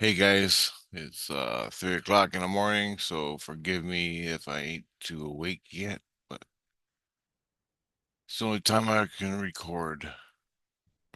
Hey guys, it's 3 o'clock in the morning, so forgive me if I ain't too awake yet, but it's the only time I can record.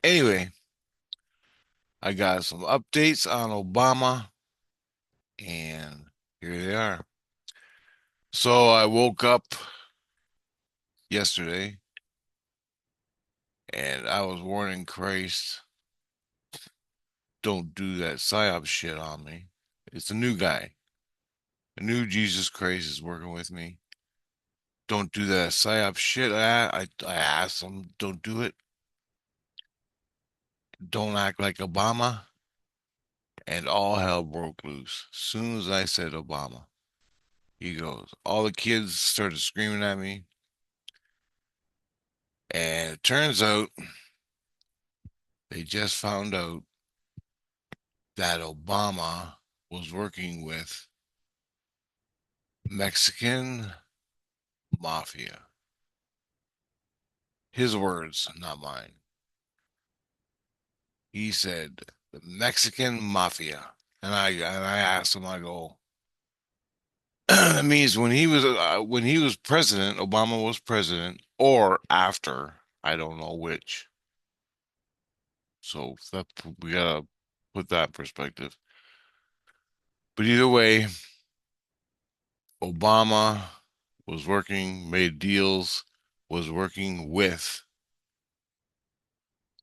Anyway, I got some updates on Obama, and here they are. So I woke up yesterday and I was warning Christ, don't do that psyop shit on me. It's a new guy. The new Jesus Christ is working with me. Don't do that psyop shit. I asked him, don't do it. Don't act like Obama, and all hell broke loose. Soon as I said Obama, he goes, all the kids started screaming at me, and it turns out they just found out that Obama was working with Mexican mafia. His words, not mine. He said the Mexican mafia, and I asked him, I go, it means when he was president, Obama was president, or after, I don't know which. So that we gotta put that in perspective. But either way, Obama was working, made deals, was working with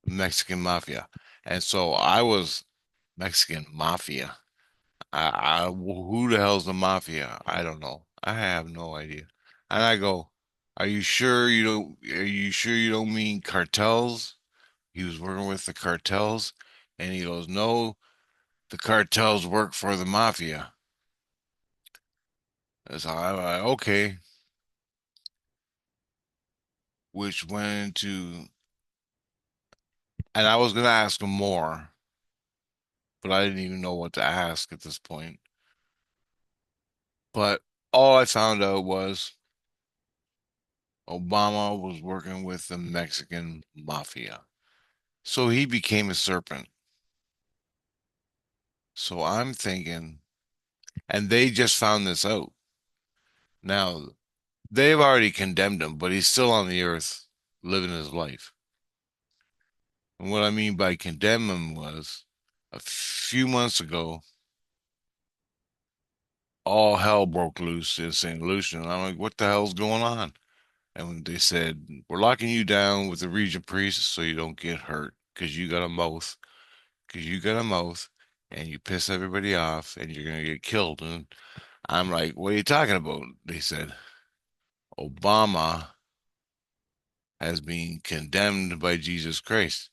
Mexican mafia, and so I was Mexican mafia. Who the hell's the mafia? I don't know. I have no idea. And I go, are you sure you don't? Are you sure you don't mean cartels? He was working with the cartels, and he goes, no, the cartels work for the mafia. So I'm like, okay, which went into, and I was gonna ask him more, but I didn't even know what to ask at this point. But all I found out was Obama was working with the Mexican mafia. So he became a serpent. So I'm thinking, and they just found this out. Now, they've already condemned him, but he's still on the earth living his life. And what I mean by condemn him was a few months ago, all hell broke loose in St. Lucia. And I'm like, what the hell's going on? And when they said, we're locking you down with the region priest so you don't get hurt because you got a mouth, because you got a mouth and you piss everybody off and you're going to get killed. And I'm like, what are you talking about? They said, Obama has been condemned by Jesus Christ.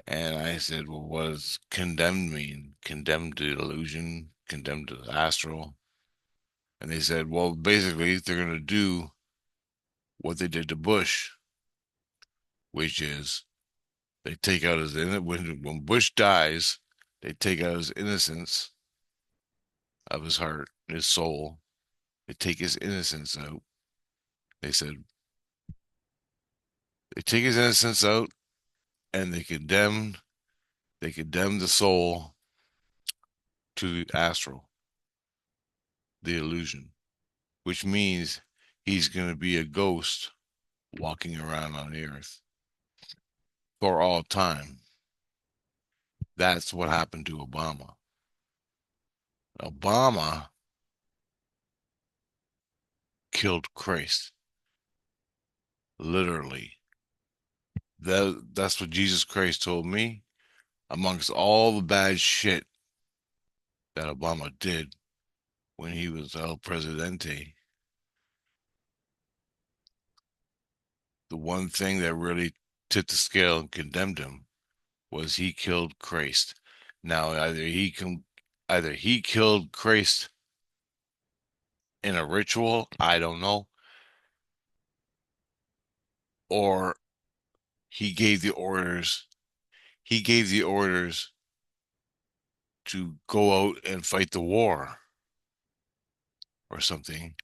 And I said, well, what does condemned mean? Condemned to illusion, condemned to the astral. And they said, well, basically, they're going to do what they did to Bush, which is they take out his when Bush dies, they take out his innocence of his heart, his soul. They take his innocence out. They said they take his innocence out and they condemn the soul to the astral, the illusion, which means he's going to be a ghost walking around on the earth for all time. That's what happened to Obama. Obama killed Christ, literally. That's what Jesus Christ told me. Amongst all the bad shit that Obama did when he was El Presidente, the one thing that really tipped the scale and condemned him was he killed Christ. Now, either he killed Christ in a ritual, I don't know, or he gave the orders. He gave the orders to go out and fight the war or something.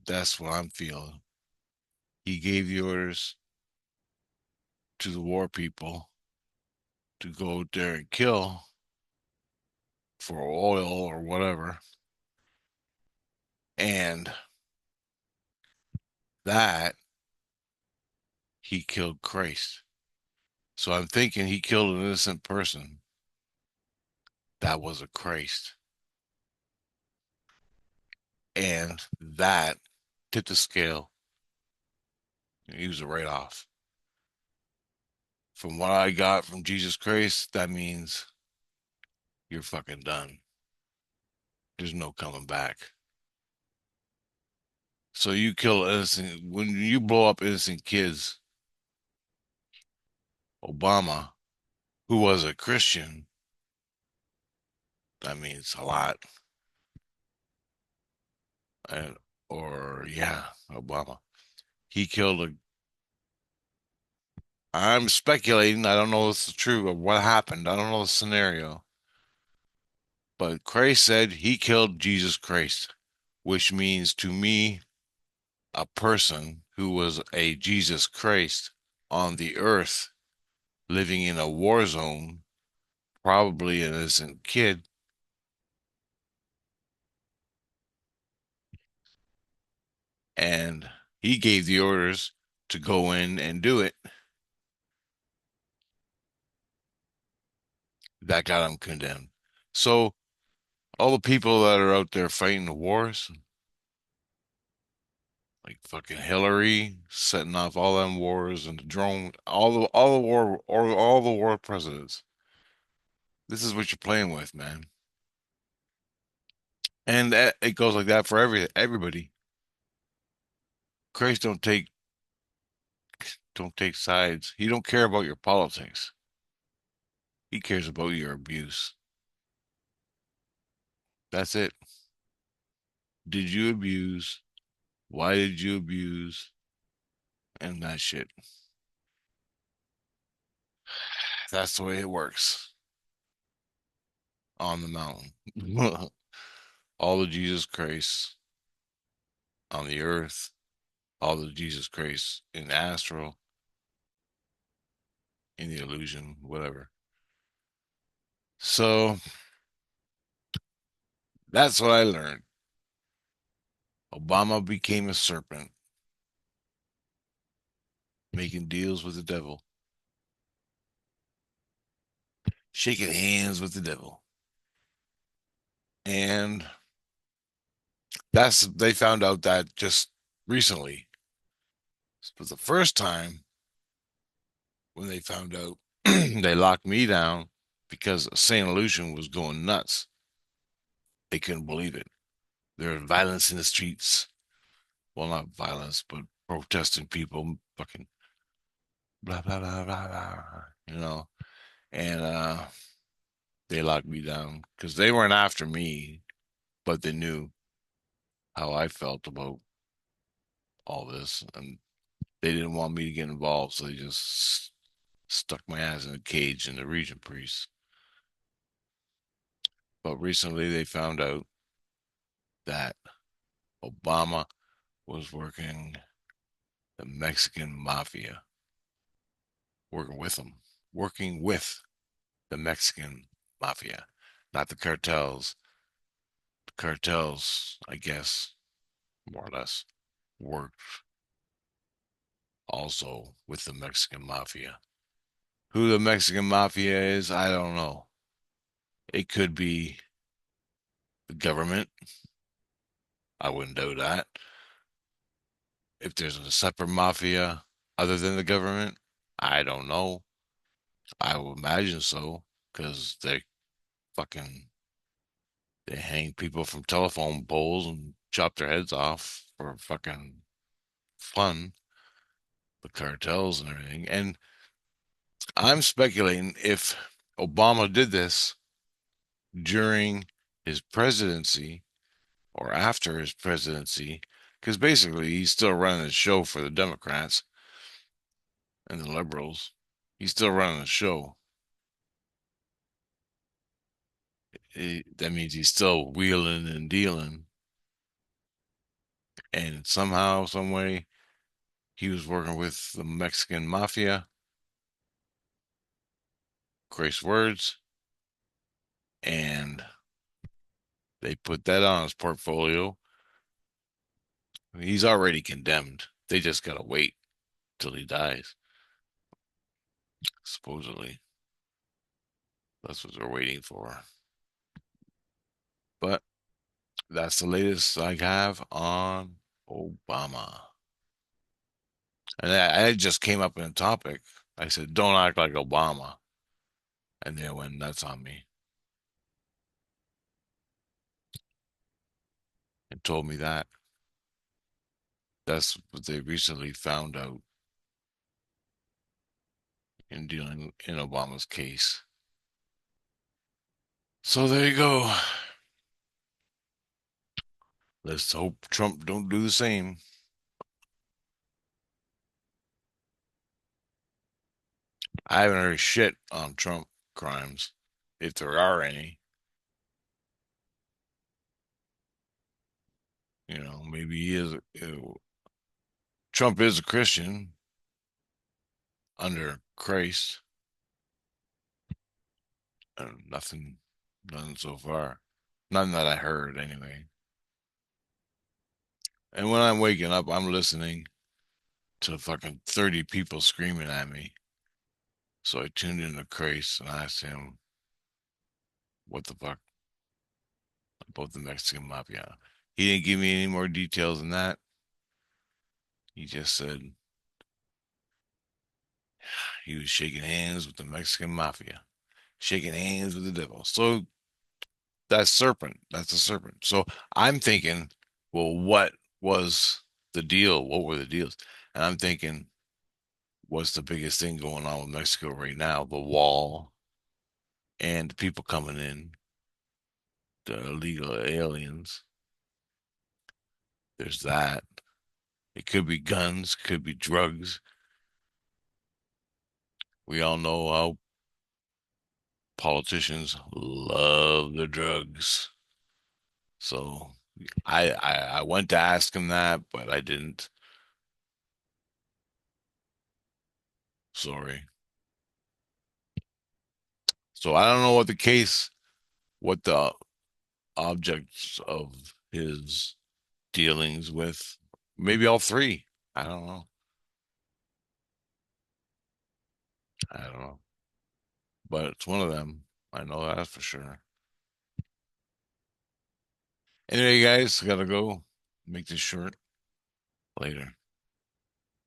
That's what I'm feeling. He gave the orders to the war people to go out there and kill, for oil or whatever. And that he killed Christ. So I'm thinking he killed an innocent person. That was a Christ. And that tipped the scale. He was a write off. From what I got from Jesus Christ, that means you're fucking done. There's no coming back. So you kill innocent, when you blow up innocent kids, Obama, who was a Christian, that means a lot. And, or, yeah, Obama. He killed a, I'm speculating, I don't know if it's true or what happened. I don't know the scenario. But Christ said he killed Jesus Christ, which means to me, a person who was a Jesus Christ on the earth living in a war zone, probably an innocent kid, and he gave the orders to go in and do it. That got him condemned. So all the people that are out there fighting the wars, like fucking Hillary setting off all them wars and the drone, all the war presidents. This is what you're playing with, man. And it goes like that for everybody. Christ don't take sides. He don't care about your politics. He cares about your abuse. That's it. Did you abuse? Why did you abuse? And that shit. That's the way it works on the mountain. All the Jesus Christ on the earth, all the Jesus Christ in astral, in the illusion, whatever. So that's what I learned. Obama became a serpent, making deals with the devil, shaking hands with the devil. And they found out that just recently. It was the first time when they found out they locked me down because St. Lucian was going nuts. They couldn't believe it. There was violence in the streets. Well, not violence, but protesting people, fucking blah blah blah blah blah. And they locked me down because they weren't after me, but they knew how I felt about all this, and they didn't want me to get involved, so they just stuck my ass in a cage in the region priest. But recently they found out that Obama was working the Mexican mafia, working with them, working with the Mexican mafia, not the cartels. The cartels, I guess, more or less, worked also with the Mexican mafia. Who the Mexican mafia is, I don't know. It could be the government. I wouldn't doubt that. If there's a separate mafia other than the government, I don't know. I would imagine so, because they hang people from telephone poles and chop their heads off for fucking fun, the cartels and everything. And I'm speculating if Obama did this during his presidency or after his presidency, because basically he's still running the show for the Democrats and the liberals. He's still running the show. That means he's still wheeling and dealing. And somehow, some way, he was working with the Mexican mafia. Grace words. And They put that on his portfolio. He's already condemned. They just gotta wait till he dies, supposedly. That's what they're waiting for. But that's the latest I have on Obama. And I just came up in a topic. I said, don't act like Obama. And they went nuts on me and told me that. That's what they recently found out in dealing in Obama's case. So there you go. Let's hope Trump don't do the same. I haven't heard shit on Trump crimes, if there are any. Maybe he is. Trump is a Christian under Christ, and nothing so far. None that I heard anyway. And when I'm waking up, I'm listening to fucking 30 people screaming at me. So I tuned into Christ and asked him what the fuck about the Mexican mafia. He didn't give me any more details than that. He just said he was shaking hands with the Mexican mafia, shaking hands with the devil. So that's Serpent. That's a serpent. So I'm thinking, well, what was the deal? What were the deals? And I'm thinking, what's the biggest thing going on with Mexico right now? The wall and the people coming in, the illegal aliens. There's that. It could be guns, could be drugs. We all know how politicians love the drugs. So I went to ask him that, but I didn't. Sorry. So I don't know what the objects of his dealings with. Maybe all three. I don't know. I don't know. But it's one of them. I know that for sure. Anyway, guys, gotta go. Make this short later.